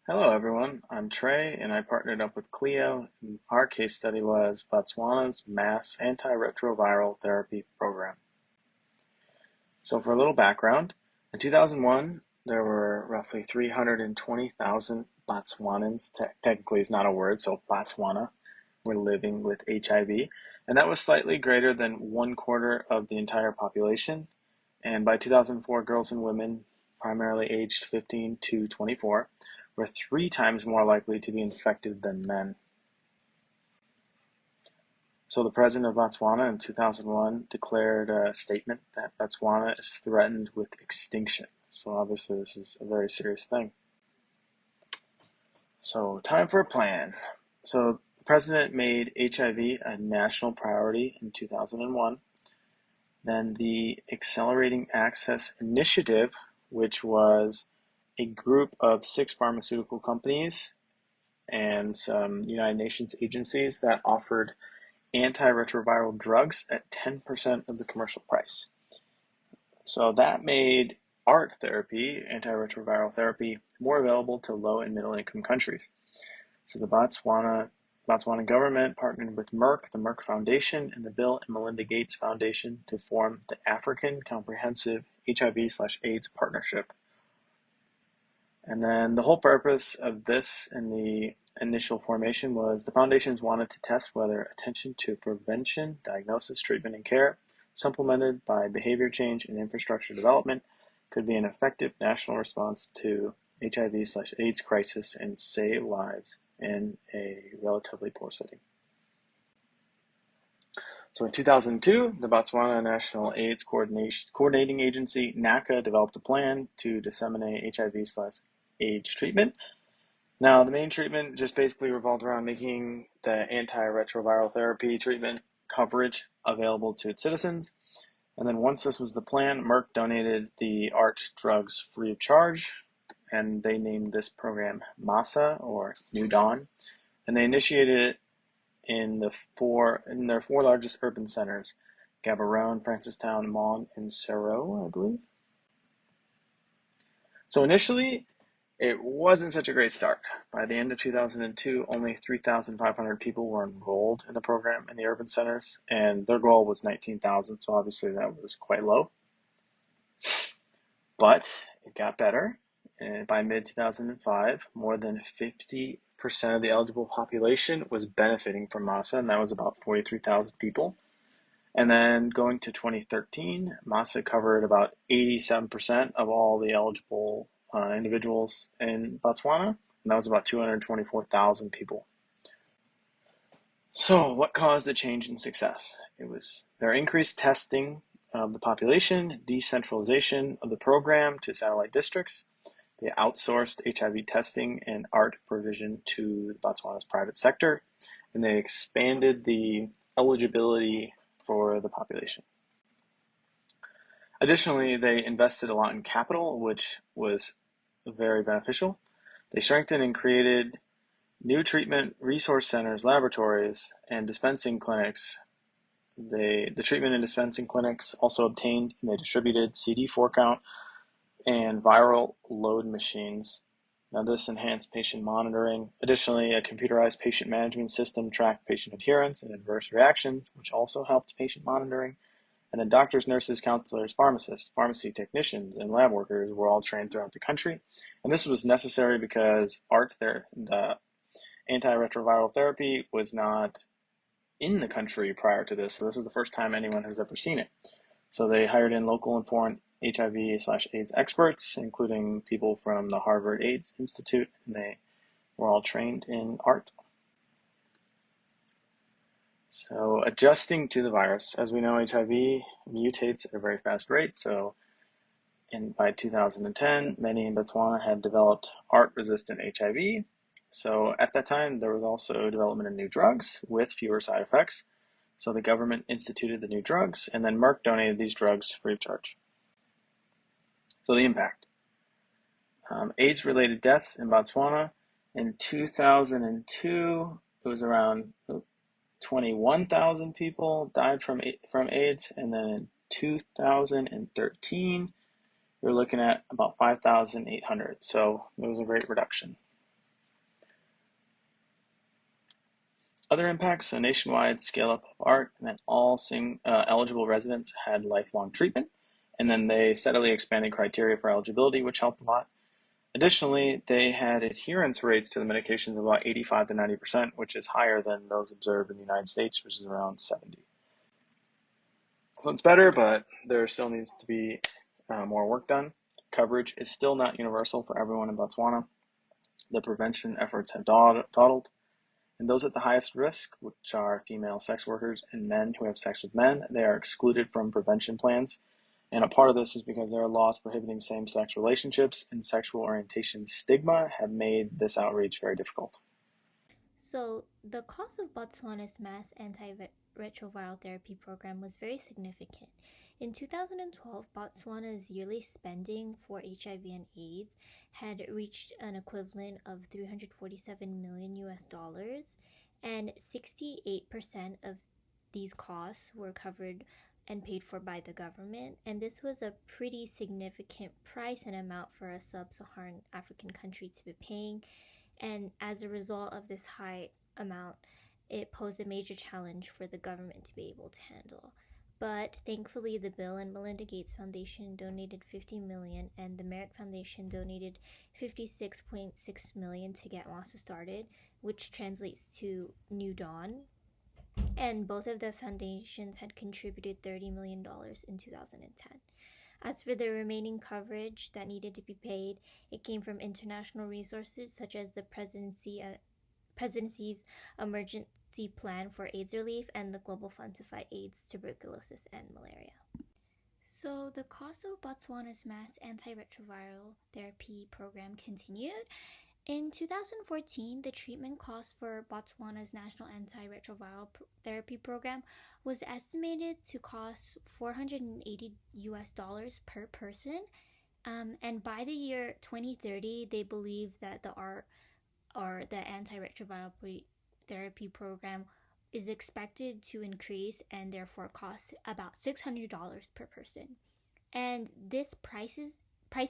Hello everyone, I'm Trae and I partnered up with Cleo. And our case study was Botswana's mass antiretroviral therapy program. So for a little background, in 2001 there were roughly 320,000 Botswanans, technically it's not a word, so Botswana, were living with HIV, and that was slightly greater than 1/4 of the entire population. And by 2004, girls and women, primarily aged 15 to 24, were 3 times more likely to be infected than men. So the president of Botswana in 2001 declared a statement that Botswana is threatened with extinction. So obviously this is a very serious thing. So time for a plan. So the president made HIV a national priority in 2001. Then the Accelerating Access Initiative, which was a group of 6 pharmaceutical companies and some United Nations agencies that offered antiretroviral drugs at 10% of the commercial price. So that made ART therapy, antiretroviral therapy, more available to low and middle income countries. So the Botswana government partnered with Merck, the Merck Foundation, and the Bill and Melinda Gates Foundation to form the African Comprehensive HIV/AIDS Partnership. And then the whole purpose of this in the initial formation was the foundations wanted to test whether attention to prevention, diagnosis, treatment, and care, supplemented by behavior change and infrastructure development, could be an effective national response to HIV/AIDS crisis and save lives in a relatively poor setting. So in 2002, the Botswana National AIDS Coordinating Agency, NACA, developed a plan to disseminate HIV/AIDS treatment. Now, the main treatment just basically revolved around making the antiretroviral therapy treatment coverage available to its citizens. And then once this was the plan, Merck donated the ART drugs free of charge, and they named this program MASA, or New Dawn, and they initiated it in their 4 largest urban centers: Gaborone, Francistown, Mon, and Serowe, I believe. So initially, it wasn't such a great start. By the end of 2002, only 3,500 people were enrolled in the program in the urban centers, and their goal was 19,000, so obviously that was quite low. But it got better, and by mid-2005, more than 50% of the eligible population was benefiting from MASA, and that was about 43,000 people. And then going to 2013, MASA covered about 87% of all the eligible individuals in Botswana, and that was about 224,000 people. So, what caused the change in success? It was their increased testing of the population, decentralization of the program to satellite districts. They outsourced HIV testing and ART provision to Botswana's private sector, and they expanded the eligibility for the population. Additionally, they invested a lot in capital, which was very beneficial. They strengthened and created new treatment resource centers, laboratories, and dispensing clinics. The treatment and dispensing clinics also obtained and they distributed CD4 count and viral load machines. Now, this enhanced patient monitoring. Additionally, a computerized patient management system tracked patient adherence and adverse reactions, which also helped patient monitoring. And then doctors, nurses, counselors, pharmacists, pharmacy technicians, and lab workers were all trained throughout the country. And this was necessary because the antiretroviral therapy, was not in the country prior to this. So this is the first time anyone has ever seen it. So they hired in local and foreign HIV/AIDS experts, including people from the Harvard AIDS Institute, and they were all trained in ART. So adjusting to the virus, as we know, HIV mutates at a very fast rate. So by 2010, many in Botswana had developed ART-resistant HIV. So at that time, there was also development of new drugs with fewer side effects. So the government instituted the new drugs, and then Merck donated these drugs free of charge. So the impact. AIDS-related deaths in Botswana. In 2002, it was around 21,000 people died from AIDS, and then in 2013, we're looking at about 5,800. So it was a great reduction. Other impacts, a nationwide scale up of art, and then all eligible residents had lifelong treatment. And then they steadily expanded criteria for eligibility, which helped a lot. Additionally, they had adherence rates to the medications of about 85 to 90%, which is higher than those observed in the United States, which is around 70. So it's better, but there still needs to be more work done. Coverage is still not universal for everyone in Botswana. The prevention efforts have dawdled, and those at the highest risk, which are female sex workers and men who have sex with men, they are excluded from prevention plans. And a part of this is because there are laws prohibiting same-sex relationships, and sexual orientation stigma have made this outreach very difficult. So, the cost of Botswana's mass antiretroviral therapy program was very significant. In 2012, Botswana's yearly spending for HIV and AIDS had reached an equivalent of 347 million US dollars, and 68% of these costs were covered and paid for by the government. And this was a pretty significant price and amount for a sub Saharan African country to be paying, and as a result of this high amount, it posed a major challenge for the government to be able to handle. But thankfully, the Bill and Melinda Gates Foundation donated 50 million, and the Merrick Foundation donated 56.6 million to get MOSA started, which translates to New Dawn. And both of the foundations had contributed $30 million in 2010. As for the remaining coverage that needed to be paid, it came from international resources such as the presidency's emergency plan for AIDS relief and the Global Fund to fight AIDS, tuberculosis, and malaria. So the cost of Botswana's mass antiretroviral therapy program continued. In 2014, the treatment cost for Botswana's national antiretroviral therapy program was estimated to cost 480 US dollars per person. And by the year 2030, they believe that the ART, or the antiretroviral therapy program, is expected to increase and therefore cost about $600 per person. And this price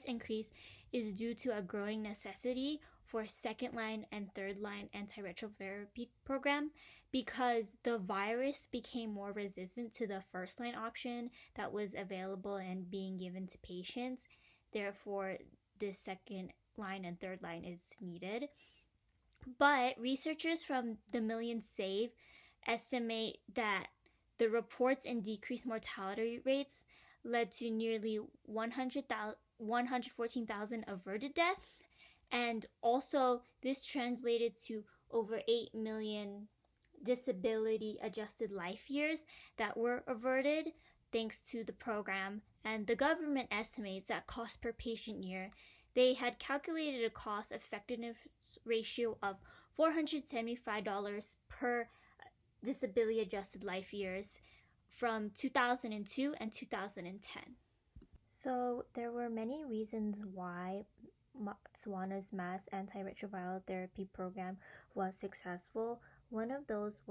increase is due to a growing necessity for second line and third line antiretroviral therapy program, because the virus became more resistant to the first line option that was available and being given to patients. Therefore, this second line and third line is needed. But researchers from the Million Save estimate that the reports and decreased mortality rates led to nearly 114,000 averted deaths, and also this translated to over 8 million disability adjusted life years that were averted thanks to the program. And the government estimates that cost per patient year, they had calculated a cost effectiveness ratio of $475 per disability adjusted life years from 2002 and 2010. So there were many reasons why Botswana's mass antiretroviral therapy program was successful. One of those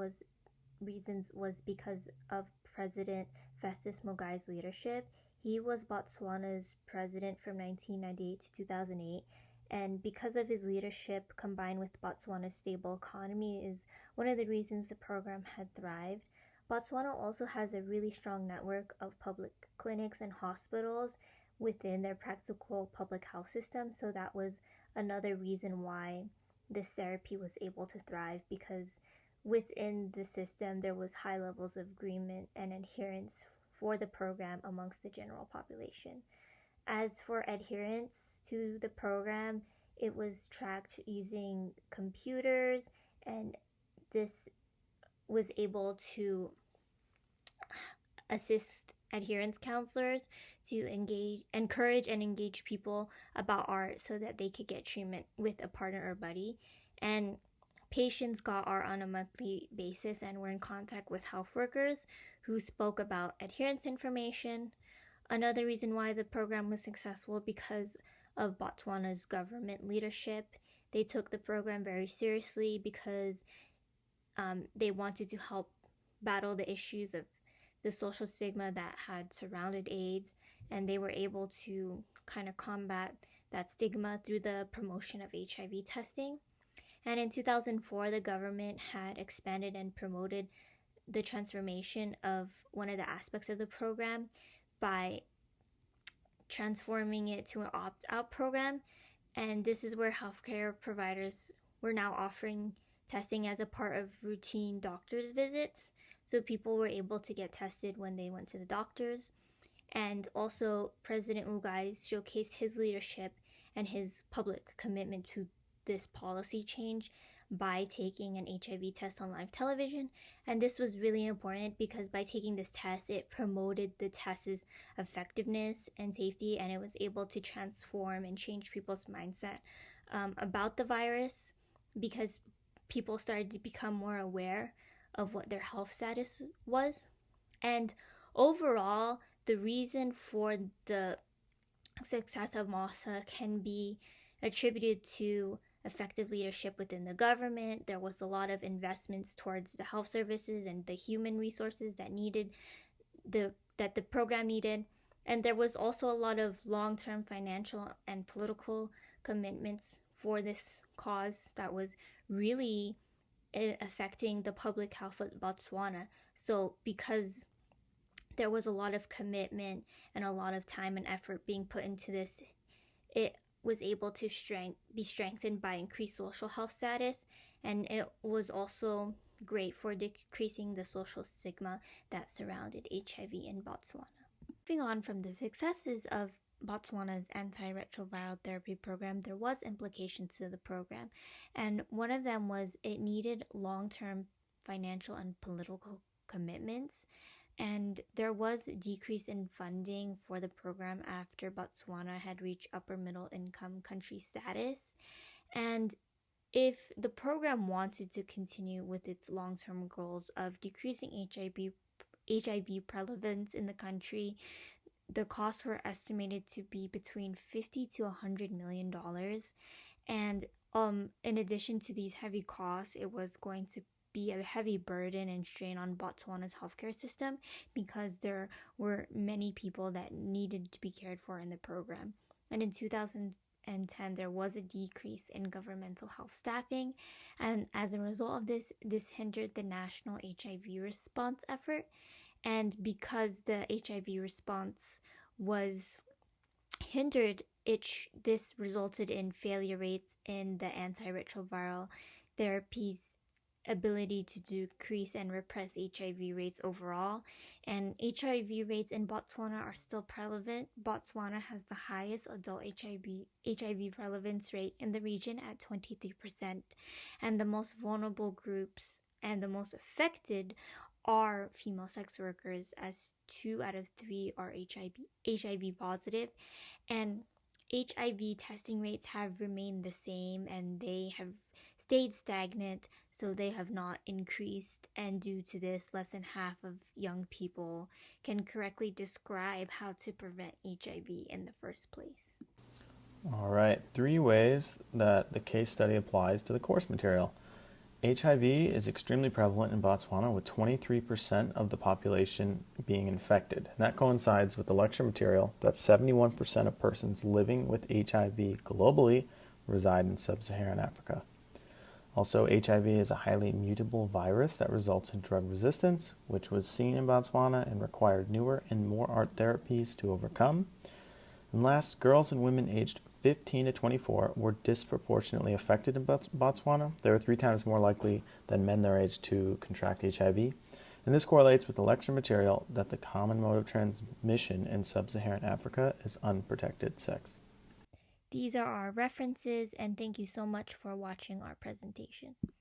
reasons was because of President Festus Mogai's leadership. He was Botswana's president from 1998 to 2008, and because of his leadership combined with Botswana's stable economy is one of the reasons the program had thrived. Botswana also has a really strong network of public clinics and hospitals within their practical public health system, so that was another reason why this therapy was able to thrive, because within the system there was high levels of agreement and adherence for the program amongst the general population. As for adherence to the program, it was tracked using computers, and this was able to assist adherence counselors to encourage and engage people about art so that they could get treatment with a partner or buddy. And patients got art on a monthly basis and were in contact with health workers who spoke about adherence information. Another reason why the program was successful because of Botswana's government leadership. They took the program very seriously because they wanted to help battle the issues of the social stigma that had surrounded AIDS, and they were able to kind of combat that stigma through the promotion of HIV testing. And in 2004, the government had expanded and promoted the transformation of one of the aspects of the program by transforming it to an opt out program. And this is where healthcare providers were now offering testing as a part of routine doctor's visits. So people were able to get tested when they went to the doctors. And also, President Mugai showcased his leadership and his public commitment to this policy change by taking an HIV test on live television. And this was really important because by taking this test, it promoted the test's effectiveness and safety, and it was able to transform and change people's mindset about the virus because people started to become more aware of what their health status was. And overall, the reason for the success of MOSA can be attributed to effective leadership within the government. There was a lot of investments towards the health services and the human resources that the program needed. And there was also a lot of long-term financial and political commitments for this cause that was really affecting the public health of Botswana. So because there was a lot of commitment and a lot of time and effort being put into this, it was able to be strengthened by increased social health status, and it was also great for decreasing the social stigma that surrounded HIV in Botswana. Moving on from the successes of Botswana's antiretroviral therapy program, there was implications to the program, and one of them was it needed long-term financial and political commitments. And there was a decrease in funding for the program after Botswana had reached upper middle income country status. And if the program wanted to continue with its long-term goals of decreasing HIV prevalence in the country, the costs were estimated to be between $50 to $100 million. And in addition to these heavy costs, it was going to be a heavy burden and strain on Botswana's healthcare system because there were many people that needed to be cared for in the program. And in 2010, there was a decrease in governmental health staffing. And as a result of this hindered the national HIV response effort. And because the HIV response was hindered, this resulted in failure rates in the antiretroviral therapies ability to decrease and repress HIV rates overall. And HIV rates in Botswana are still prevalent. Botswana has the highest adult HIV prevalence rate in the region at 23%. And the most vulnerable groups and the most affected are female sex workers, as 2 out of 3 are HIV positive. And HIV testing rates have remained the same and they have stayed stagnant, so they have not increased. And due to this, less than half of young people can correctly describe how to prevent HIV in the first place. All right, 3 ways that the case study applies to the course material. HIV is extremely prevalent in Botswana, with 23% of the population being infected. And that coincides with the lecture material that 71% of persons living with HIV globally reside in sub-Saharan Africa. Also, HIV is a highly mutable virus that results in drug resistance, which was seen in Botswana and required newer and more art therapies to overcome. And last, girls and women aged 15 to 24 were disproportionately affected in Botswana. They were 3 times more likely than men their age to contract HIV. And this correlates with the lecture material that the common mode of transmission in sub-Saharan Africa is unprotected sex. These are our references, and thank you so much for watching our presentation.